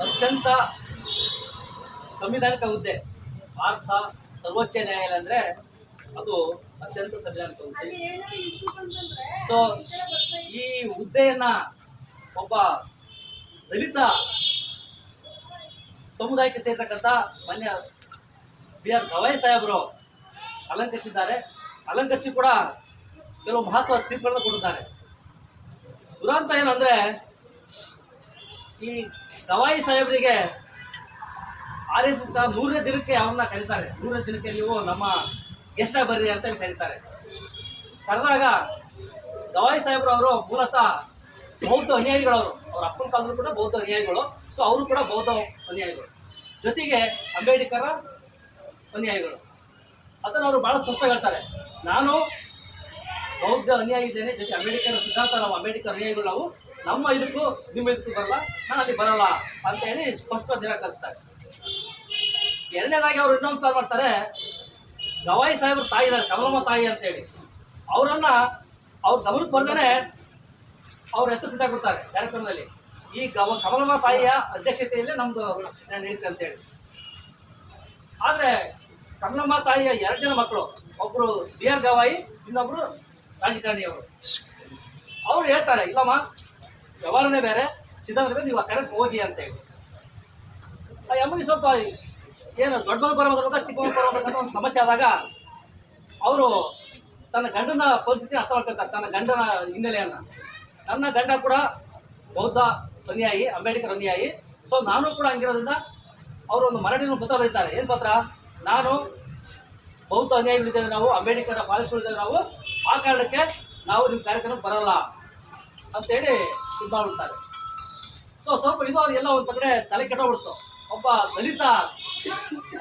ಅತ್ಯಂತ ಸಂವಿಧಾನಿಕ ಹುದ್ದೆ. ಭಾರತ ಸರ್ವೋಚ್ಚ ನ್ಯಾಯಾಲಯ ಅಂದರೆ ಅದು ಅತ್ಯಂತ ಸಂವಿಧಾನಿಕ ಹುದ್ದೆ. ಸೊ ಈ ಹುದ್ದೆಯನ್ನು ಒಬ್ಬ ದಲಿತ ಸಮುದಾಯಕ್ಕೆ ಸೇರ್ತಕ್ಕಂಥ ಮಾನ್ಯ BR ಗವಾಯಿ ಸಾಹೇಬರು ಅಲಂಕರಿಸಿದ್ದಾರೆ. ಅಲಂಕರಿಸಿ ಕೂಡ ಕೆಲವು ಮಹತ್ವದ ತೀರ್ಪುಗಳನ್ನು ಕೊಟ್ಟಿದ್ದಾರೆ. ದುರಂತ ಏನು ಅಂದರೆ, ಈ ಗವಾಯಿ ಸಾಹೇಬರಿಗೆ RSS 100ನೇ ದಿನಕ್ಕೆ ಅವ್ರನ್ನ ಕರೀತಾರೆ. 100ನೇ ದಿನಕ್ಕೆ ನೀವು ನಮ್ಮ ಗೆಸ್ಟಾಗಿ ಬರ್ರಿ ಅಂತ ಹೇಳಿ ಕರೀತಾರೆ. ಕರೆದಾಗ ಗವಾಯಿ ಸಾಹೇಬರು ಅವರು ಮೂಲತಃ ಬೌದ್ಧ ಅನುಯಾಯಿಗಳವರು. ಅವ್ರ ಅಪ್ಪನ ಕಾಲದಲ್ಲೂ ಕೂಡ ಬೌದ್ಧ ಅನುಯಾಯಿಗಳು. ಸೊ ಅವರು ಕೂಡ ಬೌದ್ಧ ಅನುಯಾಯಿಗಳು, ಜೊತೆಗೆ ಅಂಬೇಡ್ಕರ ಅನುಯಾಯಿಗಳು. ಅದನ್ನು ಅವರು ಭಾಳ ಸ್ಪಷ್ಟವಾಗಿ ಹೇಳ್ತಾರೆ. ನಾನು ಬೌದ್ಧ ಅನುಯಾಯಿ ಇದ್ದೇನೆ, ಜೊತೆ ಅಂಬೇಡ್ಕರ್ ಸಿದ್ಧಾಂತ, ನಾವು ಅಂಬೇಡ್ಕರ್ ಅನುಯಾಯಿಗಳು, ನಾವು ನಮ್ಮ ಇದಕ್ಕೂ ನಿಮ್ಮ ಇದಕ್ಕೂ ಬರಲ್ಲ, ನಾನು ಅಲ್ಲಿ ಬರಲ್ಲ ಅಂತ ಹೇಳಿ ಸ್ಪಷ್ಟ ನಿರಾಕರಿಸ್ತಾರೆ. ಎರಡನೇದಾಗಿ ಅವರು ಇನ್ನೊಂದು ಕಾಲ್ ಮಾಡ್ತಾರೆ. ಗವಾಯಿ ಸಾಹೇಬರು ತಾಯಿ ಇದ್ದಾರೆ, ಕಮಲಮ್ಮ ತಾಯಿ ಅಂತೇಳಿ, ಅವರನ್ನು ಅವ್ರ ಗಮನಕ್ಕೆ ಬರ್ದೇ ಅವ್ರ ಹೆಸರು ಬಿಟ್ಟಾಗ್ಬಿಡ್ತಾರೆ ಕಾರ್ಯಕ್ರಮದಲ್ಲಿ. ಈ ಕಮಲಮ್ಮ ತಾಯಿಯ ಅಧ್ಯಕ್ಷತೆಯಲ್ಲೇ ನಮ್ಮದು ನಡೀತೆ ಅಂತೇಳಿ. ಆದರೆ ಕಮಲಮ್ಮ ತಾಯಿಯ 2 ಜನ ಮಕ್ಕಳು, ಒಬ್ಬರು BR ಗವಾಯಿ, ಇನ್ನೊಬ್ಬರು ರಾಜಕಾರಣಿಯವರು. ಅವ್ರು ಹೇಳ್ತಾರೆ, ಇಲ್ಲಮ್ಮ ವ್ಯವಹಾರನೇ ಬೇರೆ, ಸಿದ್ಧಾಂತ ನೀವು ಆ ಕರೆಕ್ಟ್ ಹೋಗಿ ಅಂತೇಳಿ. ಆ ಅಮ್ಮನಿಗೆ ಸ್ವಲ್ಪ ಏನು ದೊಡ್ಡ ಮಗ ಬರಬೇಕಾ ಚಿಕ್ಕ ಮಗ ಬರಬೇಕಂತ ಒಂದು ಸಮಸ್ಯೆ ಆದಾಗ ಅವರು ತನ್ನ ಗಂಡನ ಪರಿಸ್ಥಿತಿ ಅರ್ಥ ಮಾಡ್ಕೊಳ್ತಾರೆ, ತನ್ನ ಗಂಡನ ಹಿನ್ನೆಲೆಯನ್ನು. ನನ್ನ ಗಂಡ ಕೂಡ ಬೌದ್ಧ ಅನುಯಾಯಿ, ಅಂಬೇಡ್ಕರ್ ಅನುಯಾಯಿ. ಸೊ ನಾನು ಕೂಡ ಹಂಗಿರೋದ್ರಿಂದ ಅವರು ಒಂದು ಮರಡಿನ ಪತ್ರ ಬರೀತಾರೆ. ಏನು ಪತ್ರ? ನಾನು ಬೌದ್ಧ ಅನುಯಾಯಿಗಳಿದ್ದೇವೆ, ನಾವು ಅಂಬೇಡ್ಕರ್ ಪಾಲಿಸ್ಕೊಂಡಿದ್ದೇವೆ, ನಾವು ಆ ಕಾರಣಕ್ಕೆ ನಾವು ನಿಮ್ಮ ಕಾರ್ಯಕ್ರಮಕ್ಕೆ ಬರಲ್ಲ ಅಂತೇಳಿ ಇದು ಮಾಡ್ಬಿಡ್ತಾರೆ. ಸೊ ಸ್ವಲ್ಪ ಇದು ಅವ್ರಿಗೆಲ್ಲ ಒಂದು ಕಡೆ ತಲೆ ಕೆಟ್ಟೋಗ್ಬಿಡ್ತು. ಒಬ್ಬ ದಲಿತ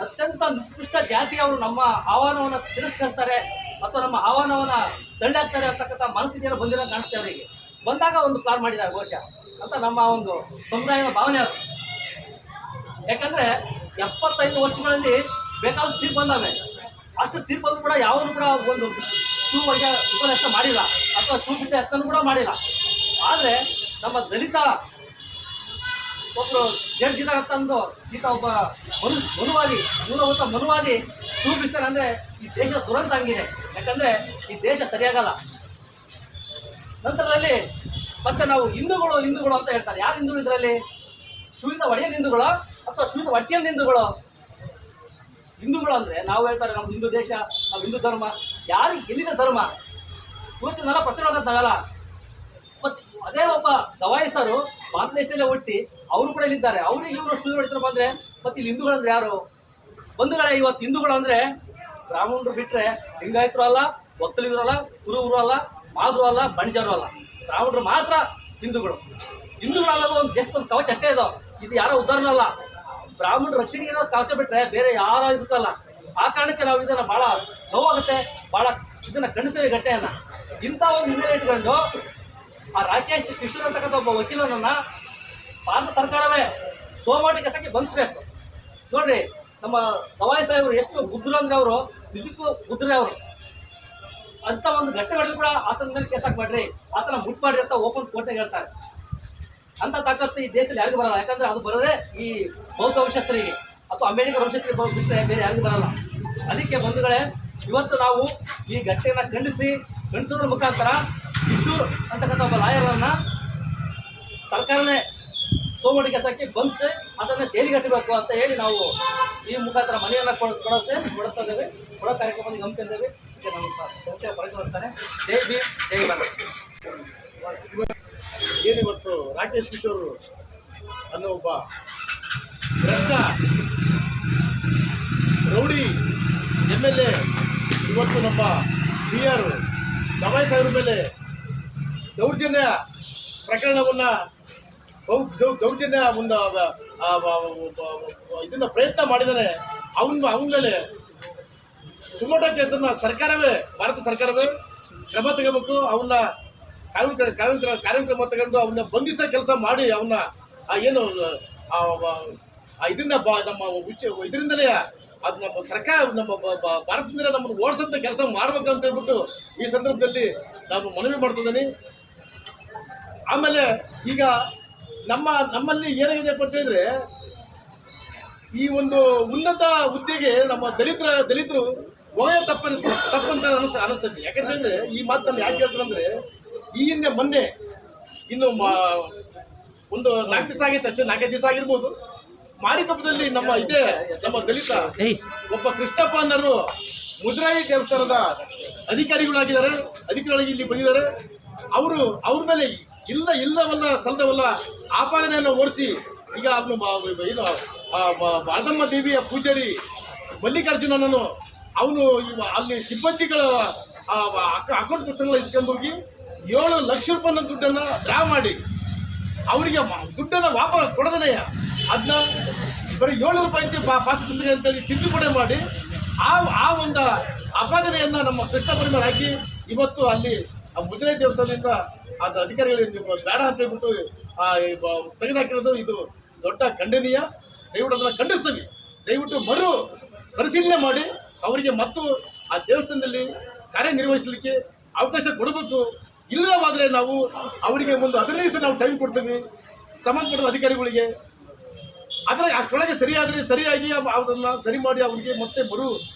ಅತ್ಯಂತ ನಿಷ್ಕೃಷ್ಟ ಜಾತಿಯವರು ನಮ್ಮ ಆಹ್ವಾನವನ್ನು ತಿರಸ್ಕರಿಸ್ತಾರೆ ಅಥವಾ ನಮ್ಮ ಆಹ್ವಾನವನ್ನು ತಳ್ಳಾಕ್ತಾರೆ ಅಂತಕ್ಕಂಥ ಮನಸ್ಥಿತಿಯನ್ನು ಬಂದಿರೋ ಕಾಣಿಸ್ತೆ ಅವರಿಗೆ. ಬಂದಾಗ ಒಂದು ಪ್ಲಾನ್ ಮಾಡಿದ್ದಾರೆ ಬಹುಶಃ ಅಂತ ನಮ್ಮ ಒಂದು ಸಮುದಾಯದ ಭಾವನೆ ಅದು. ಯಾಕಂದರೆ 75 ವರ್ಷಗಳಲ್ಲಿ ಬೇಕಾದಷ್ಟು ತೀರ್ಪು ಬಂದಾವೆ. ಅಷ್ಟು ತೀರ್ಪು ಬಂದರೂ ಕೂಡ ಯಾವನು ಕೂಡ ಒಂದು ಶೂ ಉಪನ್ಯಾಸ ಮಾಡಿಲ್ಲ ಅಥವಾ ಶೂ ಬಿಚ್ಚ ಎತ್ತನ್ನು ಕೂಡ ಮಾಡಿಲ್ಲ. ಆದರೆ ನಮ್ಮ ದಲಿತ ಒಬ್ಬರು ಜಡ್ಜ್ ಇದ್ದಾರೆ ಅಂತಂದು ಈತ ಒಬ್ಬ ಮನುವಾದಿ, ಮೂಲಭೂತ ಮನುವಾದಿ ಶೂ ಬಿಚ್ತಾರೆ ಅಂದರೆ ಈ ದೇಶದ ದುರಂತ ಹಂಗಿದೆ. ಯಾಕಂದರೆ ಈ ದೇಶ ಸರಿಯಾಗಲ್ಲ. ನಂತರದಲ್ಲಿ ಮತ್ತೆ ನಾವು ಹಿಂದೂಗಳು ಅಂತ ಹೇಳ್ತಾರೆ. ಯಾರು ಹಿಂದೂಗಳು ಇದರಲ್ಲಿ? ಶೂಯಿಂದ ಒಡೆಯ ಹಿಂದೂಗಳು ಅಥವಾ ಶೂಯಿಂದ ಒಡ್ಚಿಯ ಹಿಂದೂಗಳು? ಹಿಂದೂಗಳು ಅಂದರೆ ನಾವು ಹೇಳ್ತಾರೆ ನಮ್ಮ ಹಿಂದೂ ದೇಶ, ನಾವು ಹಿಂದೂ ಧರ್ಮ. ಯಾರಿಗೆ ಎಲ್ಲಿದೆ ಧರ್ಮ? ಇವತ್ತಿನೆಲ್ಲ ಪ್ರಶ್ನೆ ಮಾಡೋಕ್ಕಾಗಲ್ಲ. ಮತ್ತು ಅದೇ ಒಬ್ಬ ಗವಾಯಿಸರು ಭಾರತ ದೇಶದಲ್ಲೇ ಹುಟ್ಟಿ ಅವರು ಕೂಡ ಇಲ್ಲಿದ್ದಾರೆ. ಅವ್ರಿಗೆ ಇವರು ಶೂ ಹೊಡಿತಾರೆ ಬಂದರೆ ಮತ್ತು ಇಲ್ಲಿ ಹಿಂದೂಗಳು ಅಂದರೆ ಯಾರು? ಬಂಧುಗಳೇ, ಇವತ್ತು ಹಿಂದೂಗಳು ಅಂದರೆ ಬ್ರಾಹ್ಮಣರು ಬಿಟ್ಟರೆ ಲಿಂಗಾಯತರು ಅಲ್ಲ, ಒಕ್ಕಲಿಗರು ಅಲ್ಲ, ಕುರುಬರು ಅಲ್ಲ, ಮಾದ್ರು ಅಲ್ಲ, ಬಣಜರು ಅಲ್ಲ, ಬ್ರಾಹ್ಮಣರು ಮಾತ್ರ ಹಿಂದೂಗಳು. ಹಿಂದೂಗಳು ಅನ್ನೋದು ಒಂದು ಜಸ್ಟ್ ಒಂದು ಕವಚ ಅಷ್ಟೇ. ಇದು ಯಾರೋ ಉದಾಹರಣೆ ಅಲ್ಲ. ಬ್ರಾಹ್ಮಣರು ರಕ್ಷಣೆಗೆ ಏನೋ ಕವಚ ಬಿಟ್ಟರೆ ಬೇರೆ ಯಾರೋ ಇದಕ್ಕಲ್ಲ. ಆ ಕಾರಣಕ್ಕೆ ನಾವು ಇದನ್ನು ಭಾಳ ನೋವಾಗುತ್ತೆ, ಭಾಳ ಇದನ್ನು ಖಂಡಿಸ್ತೇವೆ ಘಟನೆಯನ್ನು. ಇಂಥ ಒಂದು ಹಿನ್ನೆಲೆ ಇಟ್ಕೊಂಡು ಆ ರಾಕೇಶ್ ಕಿಶೋರ್ ಅಂತಕ್ಕಂಥ ಒಬ್ಬ ವಕೀಲನನ್ನು ಭಾರತ ಸರ್ಕಾರವೇ ಸೋಮಾಟಿ ಕೆಲಸಕ್ಕೆ ಬಂಧಿಸಬೇಕು. ನೋಡ್ರಿ, ನಮ್ಮ ಗವಾಯಿ ಸಾಹೇಬರು ಎಷ್ಟು ಬುದ್ಧರು ಅಂದರೆ ಅವರು ನಿಜಕ್ಕೂ ಬುದ್ಧರೇ ಅವರು. ಅಂಥ ಒಂದು ಘಟನೆಗಳಲ್ಲಿ ಕೂಡ ಆತನ ಮೇಲೆ ಕೇಸ್ ಹಾಕ್ಬೇಡ್ರಿ, ಆತನ ಮುಟ್ಮಾಡ್ರಿ ಅಂತ ಓಪನ್ ಕೋರ್ಟ್ನಾಗ ಹೇಳ್ತಾರೆ. ಅಂಥ ತಾಕತ್ತು ಈ ದೇಶದಲ್ಲಿ ಯಾರಿಗೂ ಬರಲ್ಲ. ಯಾಕಂದರೆ ಅದು ಬರೋದೇ ಈ ಬೌದ್ಧ ವಂಶಸ್ಥರಿಗೆ ಅಥವಾ ಅಂಬೇಡ್ಕರ್ ವಂಶಸ್ಥರಿಗೆ ಬಿಟ್ಟರೆ ಬೇರೆ ಯಾರಿಗೂ ಬರಲ್ಲ. ಅದಕ್ಕೆ ಬಂಧುಗಳೇ, ಇವತ್ತು ನಾವು ಈ ಘಟನೆಯನ್ನು ಖಂಡಿಸೋದ್ರ ಮುಖಾಂತರ ಕಿಶೋರ್ ಅಂತಕ್ಕಂಥ ಒಬ್ಬ ಲಾಯರನ್ನು ಸರ್ಕಾರನೇ ಸೋಮವಾರ ಕೆಲಸಕ್ಕೆ ಬಂಧಿಸಿ ಅದನ್ನು ಜೈಲಿಗೆ ಕಟ್ಟಬೇಕು ಅಂತ ಹೇಳಿ ನಾವು ಈ ಮುಖಾಂತರ ಮನೆಯನ್ನು ಕೊಡ್ತಾ ಇದ್ದೇವೆ. ಕೊಡೋ ಕಾರ್ಯಕ್ರಮದಲ್ಲಿ ಹಮ್ಮಿಕೊಂಡಿದ್ದೇವೆ. ಇದಕ್ಕೆ ನಮ್ಮ ಸಂಸ್ಥೆಯ ಪರಿಚಯ. ಜೈ ಭೀಮ್, ಜೈ ಭಾರತ್. ಏನಿವತ್ತು ರಾಕೇಶ್ ಕಿಶೋರ್ ಅನ್ನೋ ಒಬ್ಬ ಭ್ರಷ್ಟ ರೌಡಿ MLA ಇವತ್ತು ನಮ್ಮ BR ಗವಾಯಿ ಸಾಹೇಬ್ರ ಮೇಲೆ ದೌರ್ಜನ್ಯ ಪ್ರಕರಣವನ್ನು ದೌರ್ಜನ್ಯ ಒಂದು ಇದನ್ನ ಪ್ರಯತ್ನ ಮಾಡಿದ್ದಾನೆ. ಅವನ ಮೇಲೆ ಸುಮೋಟೋ ಕೇಸನ್ನು ಸರ್ಕಾರವೇ, ಭಾರತ ಸರ್ಕಾರವೇ ಕ್ರಮ ತಗೋಬೇಕು. ಅವನ್ನ ಕಾರ್ಯಕ್ರಮ ತಗೊಂಡು ಅವನ್ನ ಬಂಧಿಸೋ ಕೆಲಸ ಮಾಡಿ ಅವನ್ನ ಏನು ಇದನ್ನ ನಮ್ಮ ಇದರಿಂದಲೇ ಅದು ನಮ್ಮ ಸರ್ಕಾರ ನಮ್ಮ ಭಾರತದಿಂದ ನಮ್ಮನ್ನು ಓಡಿಸೋಂಥ ಕೆಲಸ ಮಾಡ್ಬೇಕಂತ ಹೇಳ್ಬಿಟ್ಟು ಈ ಸಂದರ್ಭದಲ್ಲಿ ನಾನು ಮನವಿ ಮಾಡ್ತಿದ್ದೀನಿ. ಆಮೇಲೆ ಈಗ ನಮ್ಮಲ್ಲಿ ಏನಾಗಿದೆಪ್ಪ ಅಂತ ಹೇಳಿದ್ರೆ, ಈ ಒಂದು ಉನ್ನತ ಹುದ್ದೆಗೆ ನಮ್ಮ ದಲಿತರು ಒಳ್ಳೆಯ ತಪ್ಪಂತ ಅನಿಸ್ತೈತಿ. ಯಾಕಂತಂದ್ರೆ ಈ ಮಾತು ನಾನು ಯಾಕೆ ಹೇಳ್ತಾರೆ ಅಂದ್ರೆ, ಈ ಹಿಂದೆ ಮೊನ್ನೆ ಇನ್ನು ಒಂದು 4 ದಿವಸ ಆಗೈತೆ ಅಷ್ಟೇ, 4-5 ದಿವಸ ಆಗಿರ್ಬೋದು, ಮಾರಿಕೊಪ್ಪದಲ್ಲಿ ನಮ್ಮ ದಲಿತ ಒಬ್ಬ ಕೃಷ್ಣಪ್ಪ ಅನ್ನೋರು ಮುಜರಾಯಿ ದೇವಸ್ಥಾನದ ಅಧಿಕಾರಿಗಳಾಗಿದ್ದಾರೆ, ಅಧಿಕಾರಿಗಳಾಗಿ ಇಲ್ಲಿ ಬಂದಿದ್ದಾರೆ. ಅವ್ರ ಮೇಲೆ ಇಲ್ಲವಲ್ಲ ಸಲ್ಲದವಲ್ಲ ಆಪಾದನೆಯನ್ನು ಹೊರಿಸಿ ಈಗ ಏನು ಬಾಳಮ್ಮ ದೇವಿಯ ಪೂಜಾರಿ ಮಲ್ಲಿಕಾರ್ಜುನನನ್ನು ಅವನು ಅಲ್ಲಿ ಸಿಬ್ಬಂದಿಗಳ ಅಕೌಂಟ್ ಪುಸ್ತಕಗಳ ಇಸ್ಕೊಂಡು ಹೋಗಿ 7 ಲಕ್ಷ ರೂಪಾಯಿನ ದುಡ್ಡನ್ನು ಡ್ರಾ ಮಾಡಿ ಅವರಿಗೆ ದುಡ್ಡನ್ನು ವಾಪಸ್ ಕೊಡದನೆಯ ಅದನ್ನ ಬರೀ 7 ರೂಪಾಯಿ ಪಾಸ್ ಪುಸ್ತಕ ಅಂತೇಳಿ ತಿದ್ದುಪಡಿ ಮಾಡಿ ಆ ಒಂದು ಆಪಾದನೆಯನ್ನು ನಮ್ಮ ಕೃಷ್ಣಪ್ಪನ ಮೇಲೆ ಹಾಕಿ ಇವತ್ತು ಅಲ್ಲಿ ಆ ಮುಜರಾಯಿ ದೇವಸ್ಥಾನದಿಂದ ಅದು ಅಧಿಕಾರಿಗಳಿಗೆ ಬೇಡ ಅಂತ ಹೇಳ್ಬಿಟ್ಟು ತೆಗೆದುಹಾಕಿರೋದು ಇದು ದೊಡ್ಡ ಖಂಡನೀಯ. ದಯವಿಟ್ಟು ಅದನ್ನು ಖಂಡಿಸ್ತೀವಿ. ದಯವಿಟ್ಟು ಮರು ಪರಿಶೀಲನೆ ಮಾಡಿ ಅವರಿಗೆ ಮತ್ತು ಆ ದೇವಸ್ಥಾನದಲ್ಲಿ ಕಾರ್ಯನಿರ್ವಹಿಸಲಿಕ್ಕೆ ಅವಕಾಶ ಕೊಡಬೇಕು. ಇಲ್ಲವಾದರೆ ನಾವು ಅವರಿಗೆ ಒಂದು 15 ದಿವಸ ನಾವು ಟೈಮ್ ಕೊಡ್ತೀವಿ ಸಂಬಂಧಪಟ್ಟ ಅಧಿಕಾರಿಗಳಿಗೆ. ಆದರೆ ಅಷ್ಟರೊಳಗೆ ಸರಿಯಾಗಿ ಅದನ್ನು ಸರಿ ಮಾಡಿ ಅವರಿಗೆ ಮತ್ತೆ ಮರು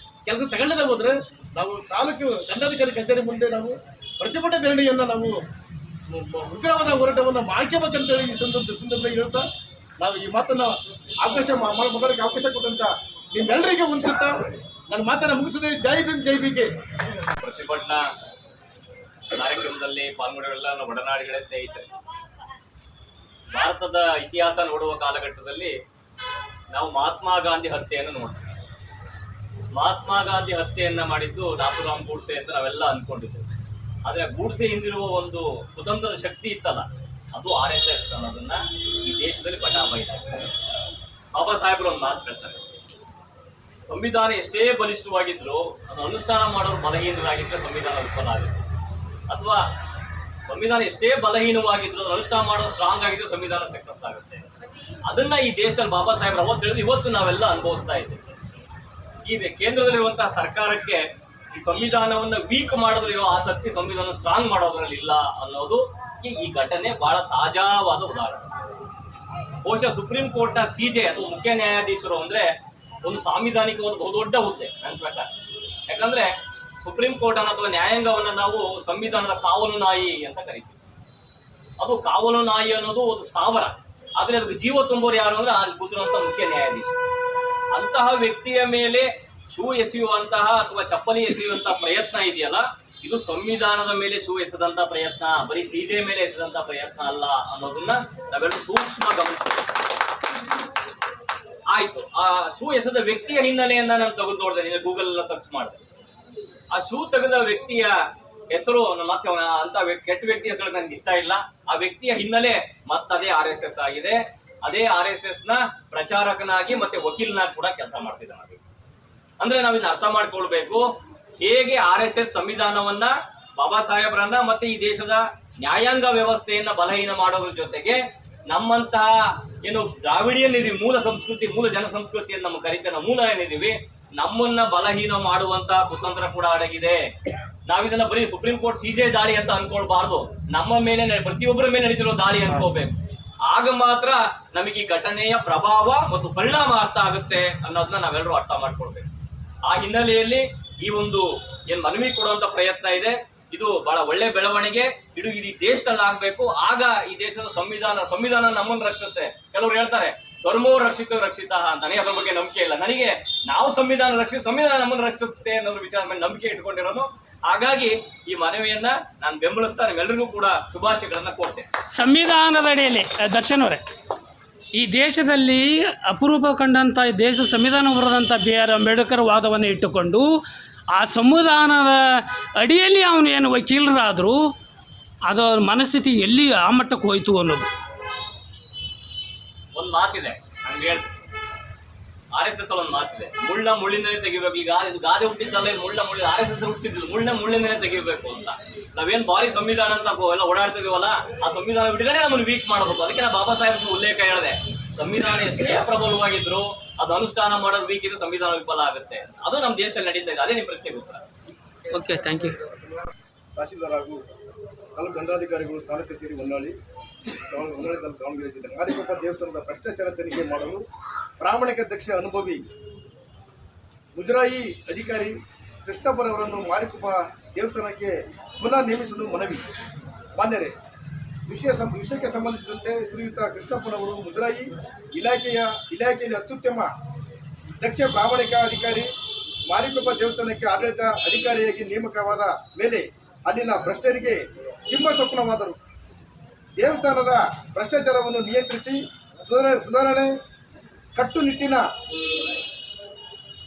ಕೆಲಸ ತಗೊಳ್ಳದೆ ಹೋದರೆ ನಾವು ತಾಲೂಕು ದಂಡಾಧಿಕಾರಿ ಕಚೇರಿ ಮುಂದೆ ನಾವು ಪ್ರತಿಭಟನೆ ಧರಣಿಯನ್ನು ನಾವು ಉಗ್ರವಾದ ಹೋರಾಟವನ್ನು ಮಾಡ್ಕೋಬೇಕಂತೇಳಿ ಈ ಸಂದರ್ಭದಲ್ಲಿ ಹೇಳ್ತಾ ನಾವು ಈ ಮಾತನ್ನು ಮಾತಾಡೋಕ್ಕೆ ಅವಕಾಶ ಕೊಟ್ಟಂತ ನಿಮ್ಮೆಲ್ಲರಿಗೆ ಹೊಂದಿಸುತ್ತಾ ನನ್ನ ಮಾತನ್ನು ಮುಗಿಸಿದೆ. ಜೈ ಭೀಮ್, ಜೈ ಬಿಕೆ. ಪ್ರತಿಭಟನಾ ಕಾರ್ಯಕ್ರಮದಲ್ಲಿ ಪಾಲ್ಗೊಂಡಿರುವ ನನ್ನ ಒಡನಾಡಿಗಳೇ ಸ್ನೇಹಿತರೆ, ಭಾರತದ ಇತಿಹಾಸ ನೋಡುವ ಕಾಲಘಟ್ಟದಲ್ಲಿ ನಾವು ಮಹಾತ್ಮ ಗಾಂಧಿ ಹತ್ಯೆಯನ್ನು ನೋಡ್ತೀವಿ. ಮಹಾತ್ಮ ಗಾಂಧಿ ಹತ್ಯೆಯನ್ನ ಮಾಡಿದ್ದು ನಾಥುರಾಮ್ ಗೂಡ್ಸೆ ಅಂತ ನಾವೆಲ್ಲ ಅಂದ್ಕೊಂಡಿದ್ದೇವೆ. ಆದರೆ ಗೂಡ್ಸೆ ಹಿಂದಿರುವ ಒಂದು ಕುತಂತ್ರದ ಶಕ್ತಿ ಇತ್ತಲ್ಲ, ಅದು RSS ಅನ್ನೋದನ್ನ ಈ ದೇಶದಲ್ಲಿ ಬಟಾಬೈದಾಗಿದೆ. ಬಾಬಾ ಸಾಹೇಬರು ಒಂದು ಮಾತು ಹೇಳ್ತಾರೆ, ಸಂವಿಧಾನ ಎಷ್ಟೇ ಬಲಿಷ್ಠವಾಗಿದ್ರು ಅದು ಅನುಷ್ಠಾನ ಮಾಡೋರು ಬಲಹೀನರಾಗಿದ್ದರೆ ಸಂವಿಧಾನ ವಿಫಲ ಆಗುತ್ತೆ, ಅಥವಾ ಸಂವಿಧಾನ ಎಷ್ಟೇ ಬಲಹೀನವಾಗಿದ್ರು ಅದು ಅನುಷ್ಠಾನ ಮಾಡೋದು ಸ್ಟ್ರಾಂಗ್ ಆಗಿದ್ರು ಸಂವಿಧಾನ ಸಕ್ಸಸ್ ಆಗುತ್ತೆ. ಅದನ್ನ ಈ ದೇಶದಲ್ಲಿ ಬಾಬಾ ಸಾಹೇಬ್ರು ಅವತ್ತು ಹೇಳಿದ್ರು, ಇವತ್ತು ನಾವೆಲ್ಲ ಅನುಭವಿಸ್ತಾ ಇದ್ದೇವೆ. ಈ ಕೇಂದ್ರದಲ್ಲಿರುವಂತಹ ಸರ್ಕಾರಕ್ಕೆ ಈ ಸಂವಿಧಾನವನ್ನು ವೀಕ್ ಮಾಡೋದ್ರಿರೋ ಆಸಕ್ತಿ, ಸಂವಿಧಾನ ಸ್ಟ್ರಾಂಗ್ ಮಾಡೋದ್ರಲ್ಲಿ ಇಲ್ಲ ಅನ್ನೋದು ಈ ಘಟನೆ ಬಹಳ ತಾಜಾವಾದ ಉದಾಹರಣೆ. ಬಹುಶಃ ಸುಪ್ರೀಂ ಕೋರ್ಟ್ನ CJ ಅಥವಾ ಮುಖ್ಯ ನ್ಯಾಯಾಧೀಶರು ಅಂದ್ರೆ ಒಂದು ಸಾಂವಿಧಾನಿಕ ಒಂದು ಬಹುದೊಡ್ಡ ಹುದ್ದೆ ನನ್ನ ಪ್ರಕಾರ. ಯಾಕಂದ್ರೆ ಸುಪ್ರೀಂ ಕೋರ್ಟ್ ಅನ್ನು ಅಥವಾ ನ್ಯಾಯಾಂಗವನ್ನು ನಾವು ಸಂವಿಧಾನದ ಕಾವಲು ನಾಯಿ ಅಂತ ಕರಿತೀವಿ. ಅದು ಕಾವಲು ನಾಯಿ ಅನ್ನೋದು ಒಂದು ಸ್ಥಾವರ, ಆದ್ರೆ ಅದಕ್ಕೆ ಜೀವ ತುಂಬೋರು ಯಾರು ಅಂದ್ರೆ ಅಲ್ಲಿ ಕೂತಿರುವಂತಹ ಮುಖ್ಯ ನ್ಯಾಯಾಧೀಶ. ಅಂತಹ ವ್ಯಕ್ತಿಯ ಮೇಲೆ ಶೂ ಎಸೆಯುವಂತಹ ಅಥವಾ ಚಪ್ಪಲಿ ಎಸೆಯುವಂತಹ ಪ್ರಯತ್ನ ಇದೆಯಲ್ಲ, ಇದು ಸಂವಿಧಾನದ ಮೇಲೆ ಶೂ ಎಸೆದಂತ ಪ್ರಯತ್ನ, ಬರೀ CJ ಮೇಲೆ ಎಸೆದಂತ ಪ್ರಯತ್ನ ಅಲ್ಲ ಅನ್ನೋದನ್ನ ನಾವೆಲ್ಲ ಸೂಕ್ಷ್ಮ ಗಮನಿಸಬೇಕು. ಆಯ್ತು, ಆ ಶೂ ಎಸೆದ ವ್ಯಕ್ತಿಯ ಹಿನ್ನೆಲೆಯನ್ನ ನಾನು ತೆಗೆದು ನೋಡಿದೆ, ನೀನು ಗೂಗಲ್ ಎಲ್ಲ ಸರ್ಚ್ ಮಾಡಿದೆ. ಆ ಶೂ ತೆಗೆದ ವ್ಯಕ್ತಿಯ ಹೆಸರು ಮತ್ತೆ ಅಂತ ಕೆಟ್ಟ ವ್ಯಕ್ತಿ ಹೆಸರು ನನಗೆ ಇಷ್ಟ ಇಲ್ಲ. ಆ ವ್ಯಕ್ತಿಯ ಹಿನ್ನೆಲೆ ಮತ್ತದೇ RSS ಆಗಿದೆ. ಅದೇ RSS ನ ಪ್ರಚಾರಕನಾಗಿ ಮತ್ತೆ ವಕೀಲನಾಗಿ ಕೂಡ ಕೆಲಸ ಮಾಡ್ತಿದ್ದಾನೆ. ಅಂದ್ರೆ ನಾವಿನ್ನು ಅರ್ಥ ಮಾಡ್ಕೊಳ್ಬೇಕು, ಹೇಗೆ RSS ಸಂವಿಧಾನವನ್ನ, ಬಾಬಾ ಸಾಹೇಬ್ರನ್ನ ಮತ್ತೆ ಈ ದೇಶದ ನ್ಯಾಯಾಂಗ ವ್ಯವಸ್ಥೆಯನ್ನ ಬಲಹೀನ ಮಾಡೋದ್ರ ಜೊತೆಗೆ ನಮ್ಮಂತಹ ಏನು ದ್ರಾವಿಡಿಯನ್ ಇದೀವಿ, ಮೂಲ ಸಂಸ್ಕೃತಿ, ಮೂಲ ಜನಸಂಸ್ಕೃತಿಯನ್ನು ನಮ್ಮ ಕರಿತನ ಮೂಲ ಏನಿದೀವಿ, ನಮ್ಮನ್ನ ಬಲಹೀನ ಮಾಡುವಂತಹ ಕುತಂತ್ರ ಕೂಡ ಅಡಗಿದೆ. ನಾವಿದನ್ನ ಬರೀ ಸುಪ್ರೀಂ ಕೋರ್ಟ್ CJ ದಾಳಿ ಅಂತ ಅನ್ಕೊಳ್ಬಾರ್ದು, ನಮ್ಮ ಮೇಲೆ ಪ್ರತಿಯೊಬ್ಬರ ಮೇಲೆ ನಡೀತಿರೋ ದಾಳಿ ಅನ್ಕೋಬೇಕು. ಆಗ ಮಾತ್ರ ನಮಗೆ ಈ ಘಟನೆಯ ಪ್ರಭಾವ ಮತ್ತು ಪರಿಣಾಮ ಅರ್ಥ ಆಗುತ್ತೆ ಅನ್ನೋದನ್ನ ನಾವೆಲ್ಲರೂ ಅರ್ಥ ಮಾಡ್ಕೊಳ್ಬೇಕು. ಆ ಹಿನ್ನೆಲೆಯಲ್ಲಿ ಈ ಒಂದು ಏನ್ ಮನವಿ ಕೊಡುವಂತ ಪ್ರಯತ್ನ ಇದೆ, ಇದು ಬಹಳ ಒಳ್ಳೆ ಬೆಳವಣಿಗೆ. ಇದು ಇಡೀ ದೇಶದಲ್ಲಿ ಆಗ್ಬೇಕು. ಆಗ ಈ ದೇಶದ ಸಂವಿಧಾನ ನಮ್ಮನ್ನು ರಕ್ಷಿಸುತ್ತೆ. ಕೆಲವರು ಹೇಳ್ತಾರೆ ಧರ್ಮೋ ರಕ್ಷಿತ ಅಂತ. ನನಗೆ ಅದ್ರ ಬಗ್ಗೆ ನಂಬಿಕೆ ಇಲ್ಲ. ನನಗೆ ನಾವು ಸಂವಿಧಾನ ನಮ್ಮನ್ನು ರಕ್ಷಿಸುತ್ತೆ ಅನ್ನೋ ವಿಚಾರ ಮೇಲೆ ನಂಬಿಕೆ ಇಟ್ಕೊಂಡಿರೋನು. ಹಾಗಾಗಿ ಈ ಮನವಿಯನ್ನ ನಾನು ಬೆಂಬಲಿಸ್ತಾ ನಿಮ್ಮೆಲ್ಲರಿಗೂ ಕೂಡ ಶುಭಾಶಯಗಳನ್ನ ಕೊಡ್ತೇನೆ. ಸಂವಿಧಾನದ ಅಡಿಯಲ್ಲಿ ದರ್ಶನ್ ಅವರೇ, ಈ ದೇಶದಲ್ಲಿ ಅಪರೂಪ ಕಂಡಂಥ ದೇಶ ಸಂವಿಧಾನ ಬರೆದಂಥ BR ಅಂಬೇಡ್ಕರ್ ವಾದವನ್ನು ಇಟ್ಟುಕೊಂಡು ಆ ಸಂವಿಧಾನದ ಅಡಿಯಲ್ಲಿ ಅವನು ಏನು ವಕೀಲರಾದರೂ ಅದು ಮನಸ್ಥಿತಿ ಎಲ್ಲಿ ಆ ಮಟ್ಟಕ್ಕೆ ಹೋಯಿತು ಅನ್ನೋದು ಒಂದು ಮಾತಿದೆ, ನಂಗೆ ಹೇಳ್ತೀನಿ. RSS ಒಂದು ಮಾತಿದೆ, ಮುಳ್ಳಿಂದಲೇ ತೆಗಿಬೇಕು. ಈಗ ಇದು ಗಾದೆ ಹುಟ್ಟಿದ್ದಲ್ಲ, ಇದು RSS ಹುಟ್ಟಿಸಿದ್ದು ಮುಳ್ಳಿಂದಲೇ ತೆಗಿಬೇಕು ಅಂತ. ನಾವೇನು ಭಾರಿ ಸಂವಿಧಾನ ಅಂತ ಎಲ್ಲ ಓಡಾಡ್ತಿದೀವಲ್ಲ, ಆ ಸಂವಿಧಾನ ಬಿಟ್ಟರೆ ನಮ್ಮನ್ನು ವೀಕ್ ಮಾಡಬೇಕು. ಅದಕ್ಕೆ ನಾನು ಬಾಬಾ ಸಾಹೇಬ್ ಉಲ್ಲೇಖ ಹೇಳಿದೆ, ಸಂವಿಧಾನ ಎಷ್ಟೇ ಪ್ರಬಲವಾಗಿದ್ರು ಅದು ಅನುಷ್ಠಾನ ಮಾಡೋದು ವೀಕ್ ಇದ್ರೆ ಸಂವಿಧಾನ ವಿಫಲ ಆಗುತ್ತೆ. ಅದು ನಮ್ಮ ದೇಶದಲ್ಲಿ ನಡೀತಾ ಇದೆ. ಅದೇ ನಿಮ್ಮ ಪ್ರಶ್ನೆಗೆ ಉತ್ತರ. Okay, thank you. ತಹಶೀಲ್ದಾರ್ ಹಾಗೂ ತಾಲೂಕು ದಂಡಾಧಿಕಾರಿಗಳು, ತಾಲೂಕು ಕಚೇರಿ ಹೊನ್ನಾಳಿ, ದಾವಣಗೆರೆ ಜಿಲ್ಲೆ ಮಾರಿಕೊಪ್ಪ ದೇವಸ್ಥಾನದ ಭ್ರಷ್ಟಾಚಾರ ತನಿಖೆ ಮಾಡಲು ಪ್ರಾಮಾಣಿಕ ದಕ್ಷ ಅನುಭವಿ ಮುಜರಾಯಿ ಅಧಿಕಾರಿ ಕೃಷ್ಣಪ್ಪರವರನ್ನು ಮಾರಿಕೊಪ್ಪ ದೇವಸ್ಥಾನಕ್ಕೆ ಪುನಃ ನೇಮಿಸಲು ಮನವಿ. ಮಾನ್ಯರೇ, ವಿಷಯಕ್ಕೆ ಸಂಬಂಧಿಸಿದಂತೆ ಶ್ರೀಯುತ ಕೃಷ್ಣಪ್ಪನವರು ಮುಜರಾಯಿ ಇಲಾಖೆಯಲ್ಲಿ ಅತ್ಯುತ್ತಮ ದಕ್ಷ ಪ್ರಾಮಾಣಿಕ ಅಧಿಕಾರಿ ಮಾರಿಕೊಪ್ಪ ದೇವಸ್ಥಾನಕ್ಕೆ ಆಡಳಿತ ಅಧಿಕಾರಿಯಾಗಿ ನೇಮಕವಾದ ಮೇಲೆ ಅಲ್ಲಿನ ಭ್ರಷ್ಟರಿಗೆ ಸಿಂಹ ಸ್ವಪ್ನವಾದರು. ದೇವಸ್ಥಾನದ ಭ್ರಷ್ಟಾಚಾರವನ್ನು ನಿಯಂತ್ರಿಸಿ ಸುಧಾರಣೆ ಕಟ್ಟುನಿಟ್ಟಿನ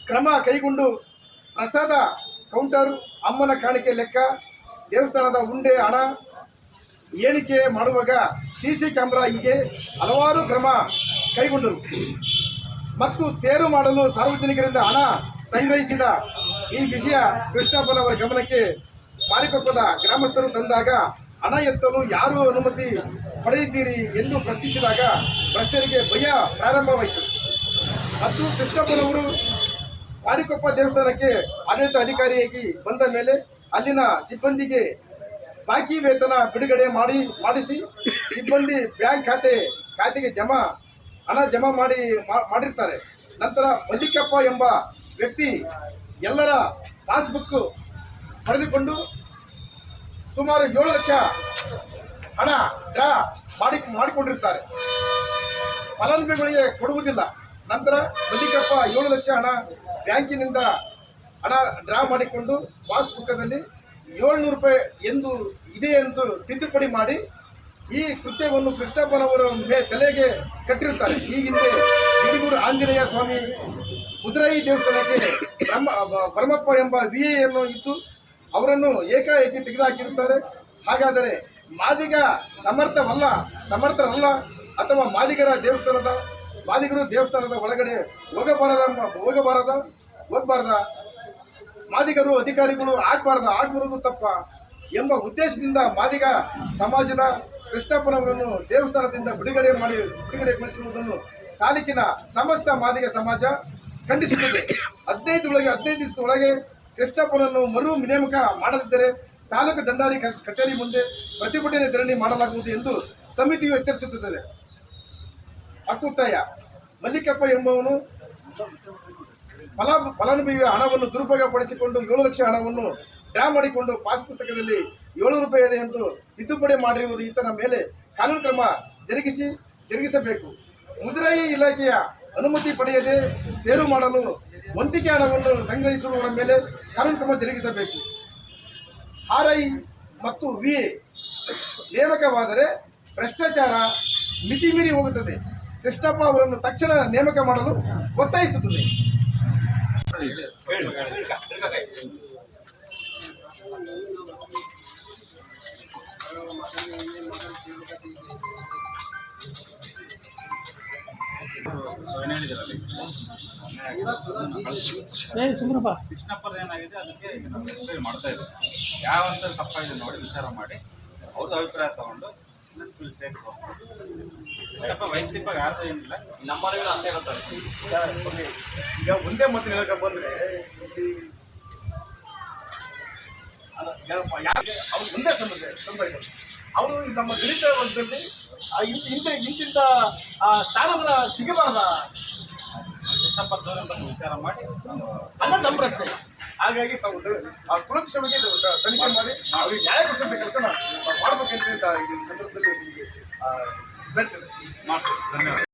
ಕ್ರಮ ಕೈಗೊಂಡು ಪ್ರಸಾದ ಕೌಂಟರ್, ಅಮ್ಮನ ಕಾಣಿಕೆ ಲೆಕ್ಕ, ದೇವಸ್ಥಾನದ ಉಂಡೆ ಹಣ ಏಳಿಕೆ ಮಾಡುವಾಗ ಸಿಸಿ ಕ್ಯಾಮೆರಾ ಹೀಗೆ ಹಲವಾರು ಕ್ರಮ ಕೈಗೊಂಡರು. ಮತ್ತು ತೇರು ಮಾಡಲು ಸಾರ್ವಜನಿಕರಿಂದ ಹಣ ಸಂಗ್ರಹಿಸಿದ ಈ ವಿಷಯ ಕೃಷ್ಣಪ್ಪನವರ ಗಮನಕ್ಕೆ ಮಾರಿಕೊಪ್ಪದ ಗ್ರಾಮಸ್ಥರು ತಂದಾಗ ಹಣ ಎತ್ತಲು ಯಾರು ಅನುಮತಿ ಪಡೆದಿದ್ದೀರಿ ಎಂದು ಪ್ರಶ್ನಿಸಿದಾಗ ಭ್ರಷ್ಟರಿಗೆ ಭಯ ಪ್ರಾರಂಭವಾಯಿತು. ಮತ್ತು ಕೃಷ್ಣಪ್ಪನವರು ಮಾರಿಕೊಪ್ಪ ದೇವಸ್ಥಾನಕ್ಕೆ ಆಡಳಿತ ಅಧಿಕಾರಿಯಾಗಿ ಬಂದ ಮೇಲೆ ಅಲ್ಲಿನ ಸಿಬ್ಬಂದಿಗೆ ಬಾಕಿ ವೇತನ ಬಿಡುಗಡೆ ಮಾಡಿಸಿ ಸಿಬ್ಬಂದಿ ಬ್ಯಾಂಕ್ ಖಾತೆಗೆ ಹಣ ಜಮಾ ಮಾಡಿರ್ತಾರೆ. ನಂತರ ಮಲ್ಲಿಕಪ್ಪ ಎಂಬ ವ್ಯಕ್ತಿ ಎಲ್ಲರ ಪಾಸ್ಬುಕ್ ಪಡೆದುಕೊಂಡು ಸುಮಾರು 7 ಲಕ್ಷ ಹಣ ಡ್ರಾ ಮಾಡಿಕೊಂಡಿರ್ತಾರೆ. ಫಲಾನುಭವಿಗಳಿಗೆ ಕೊಡುವುದಿಲ್ಲ. ನಂತರ ಮಲ್ಲಿಕಪ್ಪ 7 ಲಕ್ಷ ಹಣ ಬ್ಯಾಂಕಿನಿಂದ ಹಣ ಡ್ರಾ ಮಾಡಿಕೊಂಡು ಪಾಸ್ಬುಕ್ಕದಲ್ಲಿ 700 ರೂಪಾಯಿ ಎಂದು ಇದೆ ಎಂದು ತಿದ್ದುಪಡಿ ಮಾಡಿ ಈ ಕೃತ್ಯವನ್ನು ಕೃಷ್ಣಪ್ಪನವರ ತಲೆಗೆ ಕಟ್ಟಿರುತ್ತಾರೆ. ಈ ಹಿಂದೆ ಗಿಡಿಗೂರು ಆಂಜನೇಯ ಸ್ವಾಮಿ ಮುಜರಾಯಿ ದೇವಸ್ಥಾನಕ್ಕೆ ಭರಮಪ್ಪ ಎಂಬ ವಿಎಯನ್ನು ಇದ್ದು ಅವರನ್ನು ಏಕಾಏಕಿ ತೆಗೆದುಹಾಕಿರುತ್ತಾರೆ. ಹಾಗಾದರೆ ಮಾದಿಗ ಸಮರ್ಥರಲ್ಲ ಅಥವಾ ಮಾದಿಗರು ದೇವಸ್ಥಾನದ ಒಳಗಡೆ ಹೋಗಬಾರದ ಮಾದಿಗರು ಅಧಿಕಾರಿಗಳು ಆಗಬಾರದು ತಪ್ಪ ಎಂಬ ಉದ್ದೇಶದಿಂದ ಮಾದಿಗ ಸಮಾಜದ ಕೃಷ್ಣಪ್ಪನವರನ್ನು ದೇವಸ್ಥಾನದಿಂದ ಬಿಡುಗಡೆಗೊಳಿಸಿರುವುದನ್ನು ತಾಲೂಕಿನ ಸಮಸ್ತ ಮಾದಿಗ ಸಮಾಜ ಖಂಡಿಸುತ್ತದೆ. 15 ದಿವಸದ ಒಳಗೆ ಕೃಷ್ಣಪ್ಪನನ್ನು ಮರು ನೇಮಕ ಮಾಡದಿದ್ದರೆ ತಾಲೂಕು ದಂಡಾರಿ ಕಚೇರಿ ಮುಂದೆ ಪ್ರತಿಭಟನೆ ಧರಣಿ ಮಾಡಲಾಗುವುದು ಎಂದು ಸಮಿತಿಯು ಎಚ್ಚರಿಸುತ್ತದೆ. ಹಕ್ಕುತ್ತಾಯ: ಮಲ್ಲಿಕಪ್ಪ ಎಂಬುವನು ಫಲಾನುಭವಿಯ ಹಣವನ್ನು ದುರುಪಯೋಗಪಡಿಸಿಕೊಂಡು 7 ಲಕ್ಷ ಹಣವನ್ನು ಡ್ರಾ ಮಾಡಿಕೊಂಡು ಪಾಸ್ ಪುಸ್ತಕದಲ್ಲಿ 700 ರೂಪಾಯಿ ಇದೆ ಎಂದು ತಿದ್ದುಪಡಿ ಮಾಡಿರುವುದು ಈತನ ಮೇಲೆ ಕಾನೂನು ಕ್ರಮ ಜರುಗಿಸಬೇಕು. ಮುಜರಾಯಿ ಇಲಾಖೆಯ ಅನುಮತಿ ಪಡೆಯದೆ ತೇರು ಮಾಡಲು ವಂತಿಕೆ ಹಣವನ್ನು ಸಂಗ್ರಹಿಸುವವರ ಮೇಲೆ ಕಾನೂನು ಕ್ರಮ ಜರುಗಿಸಬೇಕು. RI ಮತ್ತು VA ನೇಮಕವಾದರೆ ಭ್ರಷ್ಟಾಚಾರ ಮಿತಿಮೀರಿ ಹೋಗುತ್ತದೆ. ಕೃಷ್ಣಪ್ಪ ಅವರನ್ನು ತಕ್ಷಣ ನೇಮಕ ಮಾಡಲು ಒತ್ತಾಯಿಸುತ್ತದೆ. ಕೃಷ್ಣಪ್ಪರ ಏನಾಗಿದೆ ಅದಕ್ಕೆ ಈಗ ನಾವು ಎನ್ಕ್ವೈರಿ ಮಾಡ್ತಾ ಇದ್ದೀವಿ. ಯಾವಂತ ತಪ್ಪಾಗಿದೆ ನೋಡಿ ವಿಚಾರ ಮಾಡಿ ಅವ್ರದ್ದು ಅಭಿಪ್ರಾಯ ತಗೊಂಡು ಕೃಷ್ಣಪ್ಪ ವೈಯಕ್ತಿಕವಾಗಿ ಯಾರ್ದು ಏನಿಲ್ಲ, ನಮ್ಮಲ್ಲಿ ಅಂತ ಹೇಳ್ತಾರೆ. ಈಗ ಒಂದೇ ಮತ್ತೆ ಹೇಳಕ್ಕೆ ಬಂದರೆ ಅವ್ರು ಒಂದೇ ಸಮಸ್ಯೆ ಅವರು ನಮ್ಮ ದಲಿತ ವರ್ಗದಲ್ಲಿ ಇಂತಿಂತ ಸ್ಥಾನಗಳ ಸಿಗಬಾರ್ದ ಕೃಷ್ಣಪ್ಪ ವಿಚಾರ ಮಾಡಿ ಅನ್ನೋದು ನಮ್ಮ ಪ್ರಶ್ನೆ. ಹಾಗಾಗಿ ತಾವು ಕುಲಕ್ಷಮಿಗೆ ತನಿಖೆ ಮಾಡಿ ಅವ್ರಿಗೆ ನ್ಯಾಯ ಕೊಡಿಸಬೇಕು ಕೆಲಸ ಮಾಡಬೇಕಂತ ಈ ಸಂದರ್ಭದಲ್ಲಿ ನಿಮಗೆ ಹೇಳ್ತೇನೆ. ಮಾಡ್ತೀವಿ. ಧನ್ಯವಾದ.